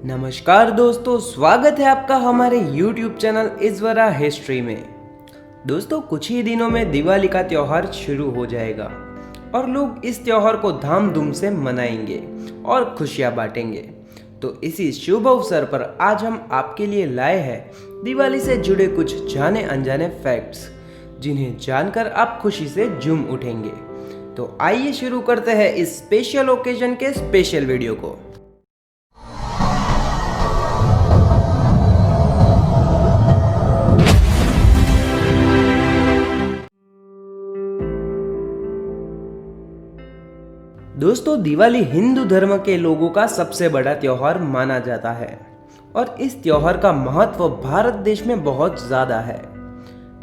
नमस्कार दोस्तों, स्वागत है आपका हमारे YouTube चैनल इज़वरा हिस्ट्री में। दोस्तों, कुछ ही दिनों में दिवाली का त्यौहार शुरू हो जाएगा और लोग इस त्यौहार को धाम-धूम से मनाएंगे और खुशियां बांटेंगे। तो इसी शुभ अवसर पर आज हम आपके लिए लाए हैं दिवाली से जुड़े कुछ जाने अनजाने फैक्ट्स, जिन्हें जानकर आप खुशी से झूम उठेंगे। तो आइए शुरू करते हैं इस स्पेशल ओकेजन के स्पेशल वीडियो को। दोस्तों, दिवाली हिंदू धर्म के लोगों का सबसे बड़ा त्योहार माना जाता है और इस त्योहार का महत्व भारत देश में बहुत ज्यादा है।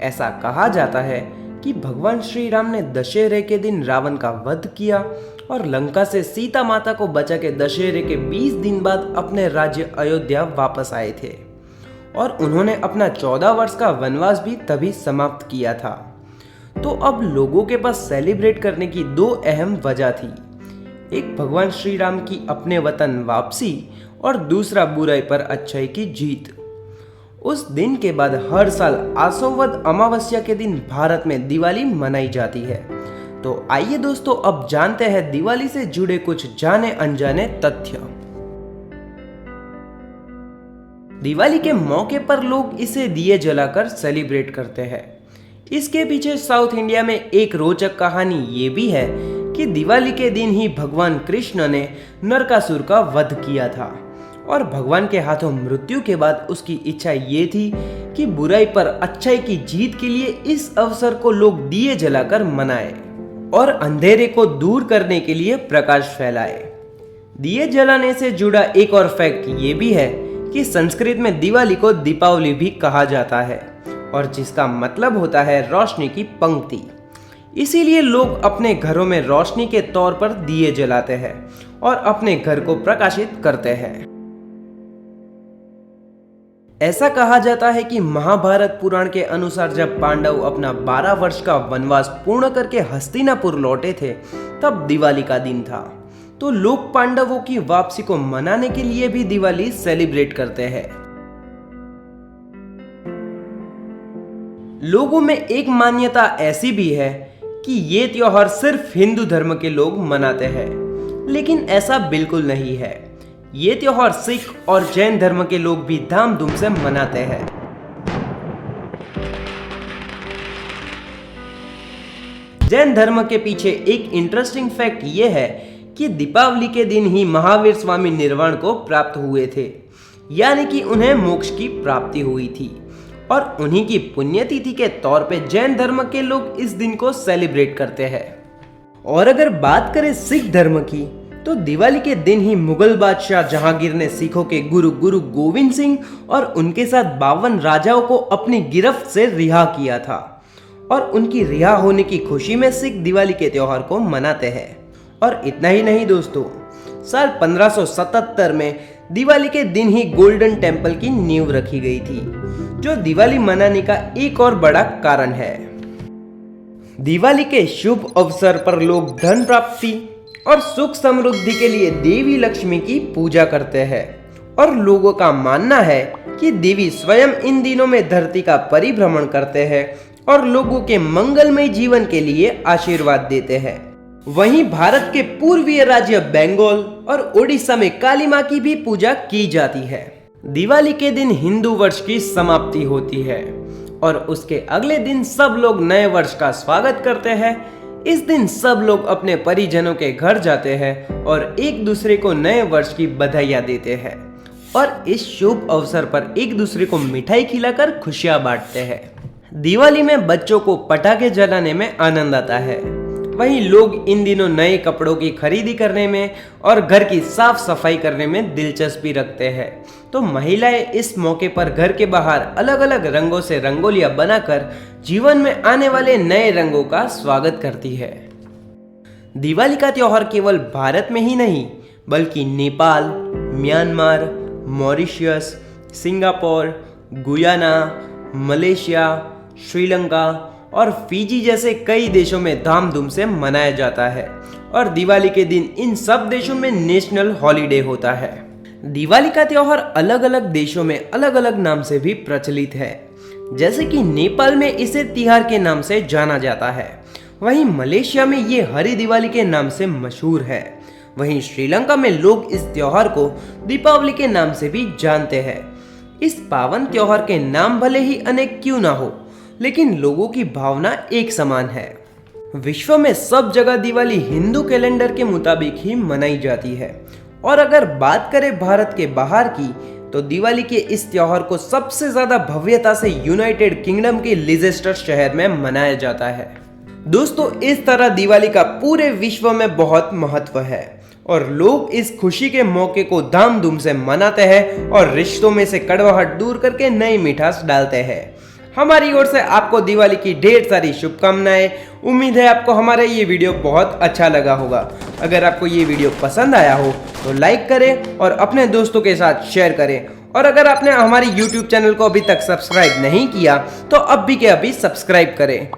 ऐसा कहा जाता है कि भगवान श्री राम ने दशहरे के दिन रावण का वध किया और लंका से सीता माता को बचा के दशहरे के 20 दिन बाद अपने राज्य अयोध्या वापस आए थे और उन्होंने अपना 14 वर्ष का वनवास भी तभी समाप्त किया था। तो अब लोगों के पास सेलिब्रेट करने की दो अहम वजह थी। एक भगवान श्री राम की अपने वतन वापसी और दूसरा बुराई पर अच्छाई की जीत। उस दिन के बाद हर साल आसोवद अमावस्या के दिन भारत में दिवाली मनाई जाती है। तो आइए दोस्तों, अब जानते हैं दिवाली से जुड़े कुछ जाने अनजाने तथ्य। दिवाली के मौके पर लोग इसे दिए जलाकर सेलिब्रेट करते हैं। इसके पीछे साउथ इंडिया में एक रोचक कहानी ये भी है कि दिवाली के दिन ही भगवान कृष्ण ने नरकासुर का वध किया था और भगवान के हाथों मृत्यु के बाद उसकी इच्छा ये थी कि बुराई पर अच्छाई की जीत के लिए इस अवसर को लोग दिए जलाकर मनाए और अंधेरे को दूर करने के लिए प्रकाश फैलाए। दिए जलाने से जुड़ा एक और फैक्ट ये भी है कि संस्कृत में दिवाली को दीपावली भी कहा जाता है और जिसका मतलब होता है रोशनी की पंक्ति। इसीलिए लोग अपने घरों में रोशनी के तौर पर दिए जलाते हैं और अपने घर को प्रकाशित करते हैं। ऐसा कहा जाता है कि महाभारत पुराण के अनुसार जब पांडव अपना 12 वर्ष का वनवास पूर्ण करके हस्तिनापुर लौटे थे, तब दिवाली का दिन था। तो लोग पांडवों की वापसी को मनाने के लिए भी दिवाली सेलिब्रेट करते हैं। लोगों में एक मान्यता ऐसी भी है कि ये त्योहार सिर्फ हिंदू धर्म के लोग मनाते हैं, लेकिन ऐसा बिल्कुल नहीं है। ये त्योहार सिख और जैन धर्म के लोग भी धाम-धूम से मनाते हैं। जैन धर्म के पीछे एक इंटरेस्टिंग फैक्ट ये है कि दीपावली के दिन ही महावीर स्वामी निर्वाण को प्राप्त हुए थे, यानी कि उन्हें मोक्ष की प्राप्ति हुई थी और उन्हीं की पुण्यतिथि के तौर पे जैन धर्म के लोग इस दिन को सेलिब्रेट करते हैं। और अगर बात करें सिख धर्म की, तो दिवाली के दिन ही मुगल बादशाह जहांगीर ने सिखों के गुरु गोविंद सिंह और उनके साथ 52 राजाओं को अपनी गिरफ्त से रिहा किया था और उनकी रिहा होने की खुशी में सिख दिवाली के त्योहार को मनाते हैं। और इतना ही नहीं दोस्तों, साल 1577 में दिवाली के दिन ही गोल्डन टेम्पल की नींव रखी गई थी, जो दिवाली मनाने का एक और बड़ा कारण है। दिवाली के शुभ अवसर पर लोग धन प्राप्ति और सुख समृद्धि के लिए देवी लक्ष्मी की पूजा करते हैं और लोगों का मानना है कि देवी स्वयं इन दिनों में धरती का परिभ्रमण करते हैं और लोगों के मंगलमय जीवन के लिए आशीर्वाद देते हैं। वहीं भारत के पूर्वीय राज्य बंगाल और ओडिशा में काली मां की भी पूजा की जाती है। दिवाली के दिन हिंदू वर्ष की समाप्ति होती है और उसके अगले दिन सब लोग नए वर्ष का स्वागत करते हैं। इस दिन सब लोग अपने परिजनों के घर जाते हैं और एक दूसरे को नए वर्ष की बधाइयां देते हैं और इस शुभ अवसर पर एक दूसरे को मिठाई खिलाकर खुशियां बांटते हैं। दिवाली में बच्चों को पटाखे जलाने में आनंद आता है। वहीं लोग इन दिनों नए कपड़ों की खरीदी करने में और घर की साफ सफाई करने में दिलचस्पी रखते हैं। तो महिलाएं इस मौके पर घर के बाहर अलग अलग रंगों से रंगोलियां बनाकर जीवन में आने वाले नए रंगों का स्वागत करती है। दिवाली का त्योहार केवल भारत में ही नहीं, बल्कि Nepal, Myanmar, Mauritius, Singapore, Guyana, Malaysia, Sri Lanka और फिजी जैसे कई देशों में धाम-धूम से मनाया जाता है और दिवाली के दिन इन सब देशों में नेशनल हॉलिडे होता है। दिवाली का त्योहार अलग अलग देशों में अलग अलग नाम से भी प्रचलित है। जैसे कि नेपाल में इसे तिहार के नाम से जाना जाता है, वहीं मलेशिया में ये हरी दिवाली के नाम से मशहूर है। वहीं श्रीलंका में लोग इस त्योहार को दीपावली के नाम से भी जानते हैं। इस पावन त्योहार के नाम भले ही अनेक क्यों ना हो, लेकिन लोगों की भावना एक समान है। विश्व में सब जगह दिवाली हिंदू कैलेंडर के मुताबिक ही मनाई जाती है, और अगर बात करें भारत के बाहर की, तो दिवाली के इस त्योहार को सबसे ज्यादा भव्यता से यूनाइटेड किंगडम के लिसेस्टर शहर में मनाया जाता है। दोस्तों, इस तरह दिवाली का पूरे विश्व में बहुत महत्व है और लोग इस खुशी के मौके को धामधूम से मनाते हैं और रिश्तों में से कड़वाहट दूर करके नई मिठास डालते हैं। हमारी ओर से आपको दिवाली की ढेर सारी शुभकामनाएं। उम्मीद है आपको हमारा ये वीडियो बहुत अच्छा लगा होगा। अगर आपको ये वीडियो पसंद आया हो तो लाइक करें और अपने दोस्तों के साथ शेयर करें, और अगर आपने हमारी YouTube चैनल को अभी तक सब्सक्राइब नहीं किया तो अभी के अभी सब्सक्राइब करें।